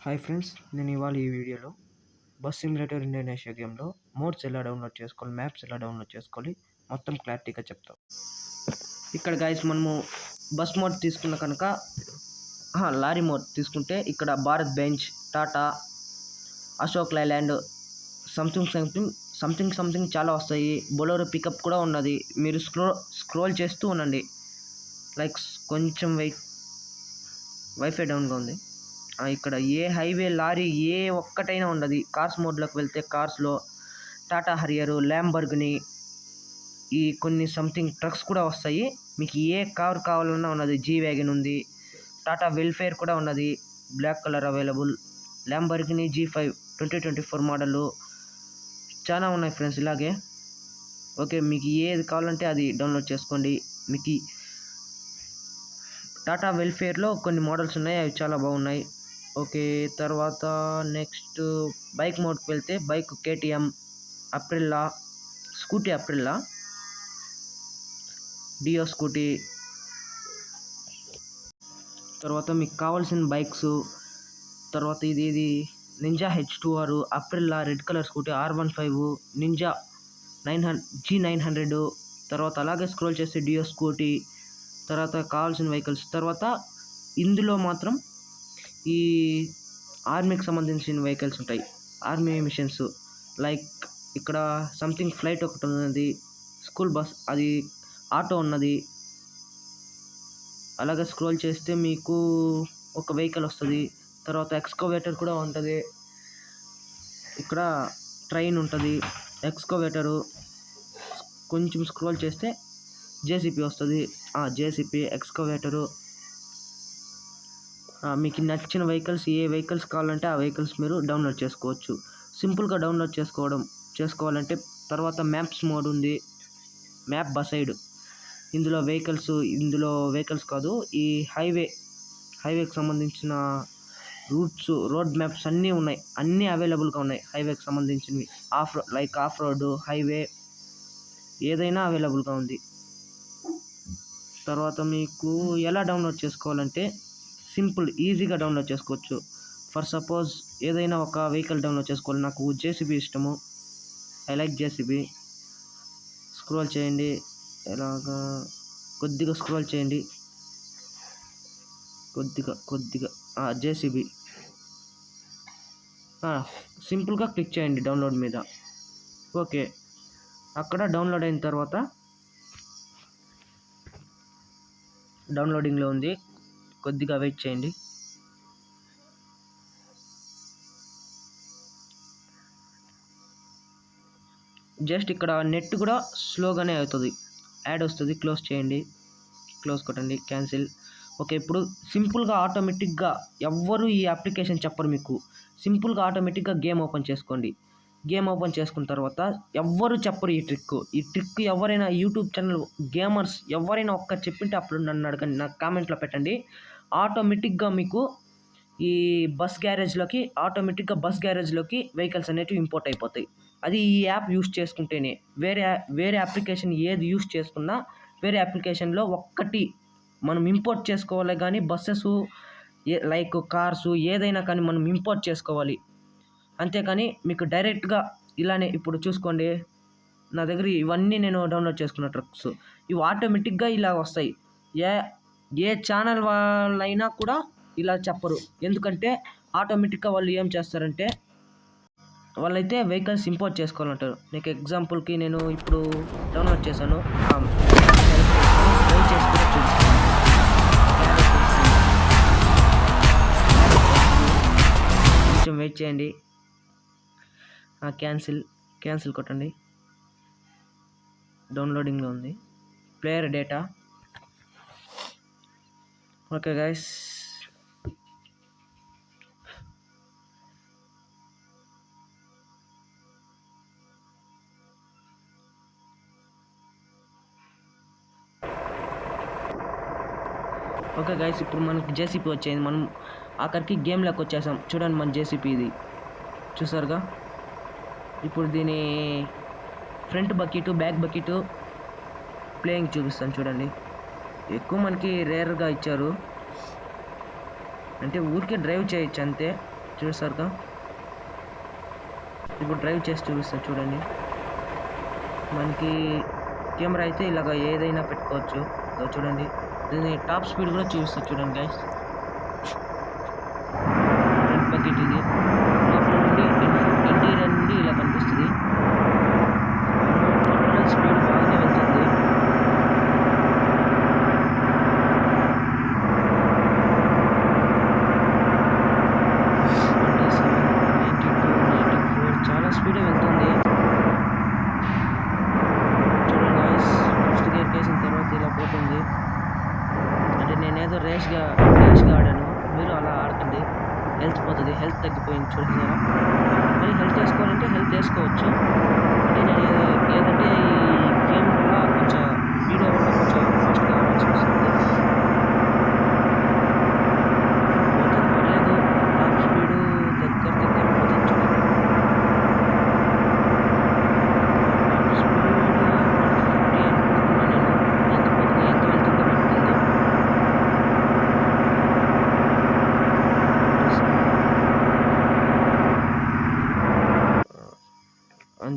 Hi friends, నేను ఇవాళ ఈ వీడియోలో బస్ సిమ్యులేటర్ ఇండోనేషియా గేమ్లో మోడ్స్ ఎలా డౌన్లోడ్ చేసుకోవాలి, మ్యాప్స్ ఎలా డౌన్లోడ్ చేసుకోవాలి మొత్తం క్లారిటీగా చెప్తాం. ఇక్కడ గైస్ మనము బస్ మోడ్ తీసుకున్న కనుక లారీ మోడ్ తీసుకుంటే ఇక్కడ Bharat bench, Tata, Ashok Leyland, something చాలా వస్తాయి. బొలెరో పికప్ కూడా ఉన్నది. మీరు స్క్రోల్ చేస్తూ ఉండండి. లైక్ కొంచెం వైఫై డౌన్గా ఉంది. ఇక్కడ ఏ హైవే లారీ ఏ ఒక్కటైనా ఉండదు. కార్స్ మోడ్లోకి వెళ్తే కార్స్లో టాటా హరియరు, ల్యాంబర్గిని, ఈ కొన్ని సంథింగ్ ట్రక్స్ కూడా వస్తాయి. మీకు ఏ కార్ కావాలన్నా ఉన్నది. జీ వ్యాగన్ ఉంది, టాటా వెల్ఫేర్ కూడా ఉన్నది, black colour available, Lamborghini G5 2024 model చాలా ఉన్నాయి ఫ్రెండ్స్. ఇలాగే ఓకే, మీకు ఏది కావాలంటే అది డౌన్లోడ్ చేసుకోండి. మీకు టాటా వెల్ఫేర్లో కొన్ని మోడల్స్ ఉన్నాయి, అవి చాలా బాగున్నాయి. ఓకే, తర్వాత నెక్స్ట్ బైక్ మోడ్కి వెళ్తే bike KTM, Aprilia, Scooty Aprilia, Dio Scooty. తర్వాత మీకు కావాల్సిన బైక్స్, తర్వాత ఇది Ninja H2R, Aprilia red colour Scooty, R15, Ninja G900. తర్వాత అలాగే స్క్రోల్ చేస్తే డియో స్కూటీ. తర్వాత కావాల్సిన వెహికల్స్. తర్వాత ఇందులో మాత్రం ఈ ఆర్మీకి సంబంధించిన వెహికల్స్ ఉంటాయి, ఆర్మీ మిషన్స్. లైక్ ఇక్కడ సంథింగ్ ఫ్లైట్ ఒకటి ఉన్నది, స్కూల్ బస్, అది ఆటో ఉన్నది. అలాగే స్క్రోల్ చేస్తే మీకు ఒక వెహికల్ వస్తుంది. తర్వాత ఎక్స్కవేటర్ కూడా ఉంటుంది. ఇక్కడ ట్రైన్ ఉంటుంది, ఎక్స్కవేటరు. కొంచెం స్క్రోల్ చేస్తే JCB వస్తుంది. JCB, ఎక్స్కవేటరు. మీకు నచ్చిన వెహికల్స్, ఏ వెహికల్స్ కావాలంటే ఆ వెహికల్స్ మీరు డౌన్లోడ్ చేసుకోవచ్చు. సింపుల్గా డౌన్లోడ్ చేసుకోవాలంటే తర్వాత మ్యాప్స్ మోడ్ ఉంది, మ్యాప్ బసైడ్. ఇందులో వెహికల్స్ కాదు, ఈ హైవేకి సంబంధించిన రూట్స్, రోడ్ మ్యాప్స్ అన్నీ ఉన్నాయి, అన్నీ అవైలబుల్గా ఉన్నాయి. హైవేకి సంబంధించినవి ఆఫ్ రోడ్, హైవే ఏదైనా అవైలబుల్గా ఉంది. తర్వాత మీకు ఎలా డౌన్లోడ్ చేసుకోవాలంటే సింపుల్, ఈజీగా డౌన్లోడ్ చేసుకోవచ్చు. ఫర్ సపోజ్ ఏదైనా ఒక వెహికల్ డౌన్లోడ్ చేసుకోవాలి. నాకు JCB ఇష్టము, ఐ లైక్ JCB. స్క్రోల్ చేయండి, ఎలాగా కొద్దిగా స్క్రోల్ చేయండి, కొద్దిగా JCB. సింపుల్గా క్లిక్ చేయండి డౌన్లోడ్ మీద. ఓకే, అక్కడ డౌన్లోడ్ అయిన తర్వాత డౌన్లోడింగ్లో ఉంది, కొద్దిగా వెయిట్ చేయండి. జస్ట్ ఇక్కడ నెట్ కూడా స్లోగానే అవుతుంది, యాడ్ వస్తుంది. క్లోజ్ చేయండి, క్లోజ్ కొట్టండి, క్యాన్సిల్. ఓకే, ఇప్పుడు సింపుల్గా ఆటోమేటిక్గా ఎవ్వరు ఈ అప్లికేషన్ చెప్పరు మీకు. సింపుల్గా ఆటోమేటిక్గా గేమ్ ఓపెన్ చేసుకోండి. గేమ్ ఓపెన్ చేసుకున్న తర్వాత ఎవ్వరు చెప్పరు ఈ ట్రిక్. ఎవరైనా యూట్యూబ్ ఛానల్ గేమర్స్ ఎవరైనా ఒక్కరు చెప్పింటే అప్పుడు నన్ను అడగండి, నాకు కామెంట్లో పెట్టండి. ఆటోమేటిక్గా మీకు ఈ బస్ గ్యారేజ్లోకి వెహికల్స్ అనేవి ఇంపోర్ట్ అయిపోతాయి. అది ఈ యాప్ యూస్ చేసుకుంటేనే. వేరే అప్లికేషన్ ఏది యూస్ చేసుకున్నా వేరే అప్లికేషన్లో ఒక్కటి మనం ఇంపోర్ట్ చేసుకోవాలి. కానీ బస్సెస్ లైక్ కార్స్ ఏదైనా కానీ మనం ఇంపోర్ట్ చేసుకోవాలి. అంతేకాని మీకు డైరెక్ట్గా ఇలానే ఇప్పుడు చూసుకోండి, నా దగ్గర ఇవన్నీ నేను డౌన్లోడ్ చేసుకున్న ట్రక్స్, ఇవి ఆటోమేటిక్గా ఇలా వస్తాయి. ఏ ఛానల్ వాళ్ళైనా కూడా ఇలా చెప్పరు. ఎందుకంటే ఆటోమేటిక్గా వాళ్ళు ఏం చేస్తారంటే వాళ్ళైతే వెహికల్స్ ఇంపోర్ట్ చేసుకోవాలంటారు. నీకు ఎగ్జాంపుల్కి నేను ఇప్పుడు డౌన్లోడ్ చేశాను, కొంచెం వెయిట్ చేయండి. క్యాన్సిల్ కొట్టండి. డౌన్లోడింగ్లో ఉంది, ప్లేయర్ డేటా. ఓకే గైస్, ఇప్పుడు మనకి JCB వచ్చేది. మనం ఆఖరికి గేమ్లోకి వచ్చేసాం. చూడండి, మన JCB ఇది చూసారుగా. ఇప్పుడు దీని front bucket, back bucket playing చూపిస్తాను చూడండి. ఎక్కువ మనకి రేర్గా ఇచ్చారు, అంటే ఊరికే డ్రైవ్ చేయొచ్చు అంతే. చూసారుగా, ఇప్పుడు డ్రైవ్ చేసి చూపిస్తాను చూడండి. మనకి కెమెరా అయితే ఇలాగ ఏదైనా పెట్టుకోవచ్చు. చూడండి, దీని టాప్ స్పీడ్ కూడా చూపిస్తాను చూడండి గైస్. ఫ్రంట్ బకెట్ ఇది లోపల నుండి ఇంటీరియర్ నుండి ఇలా కనిపిస్తుంది. స్పీడ్ బాగానే వెళ్తుంది. చాలా స్పీడే వెళ్తుంది. చూడండి గైస్, ఫస్ట్ గేర్ కేసిన తర్వాత ఇలా పోతుంది. అంటే నేనేదో ర్యాష్గా ఆడాను, మీరు అలా ఆడకండి, హెల్త్ పోతుంది. హెల్త్ తగ్గిపోయింది చూస్తున్నారా. కానీ హెల్త్ వేసుకోవాలంటే హెల్త్ వేసుకోవచ్చు. అంటే నేను ఏదంటే ఈ గేమ్ వల్ల కొంచెం వీడియో వల్ల కొంచెం ఫాస్ట్గా ఆడాల్సి వస్తుంది.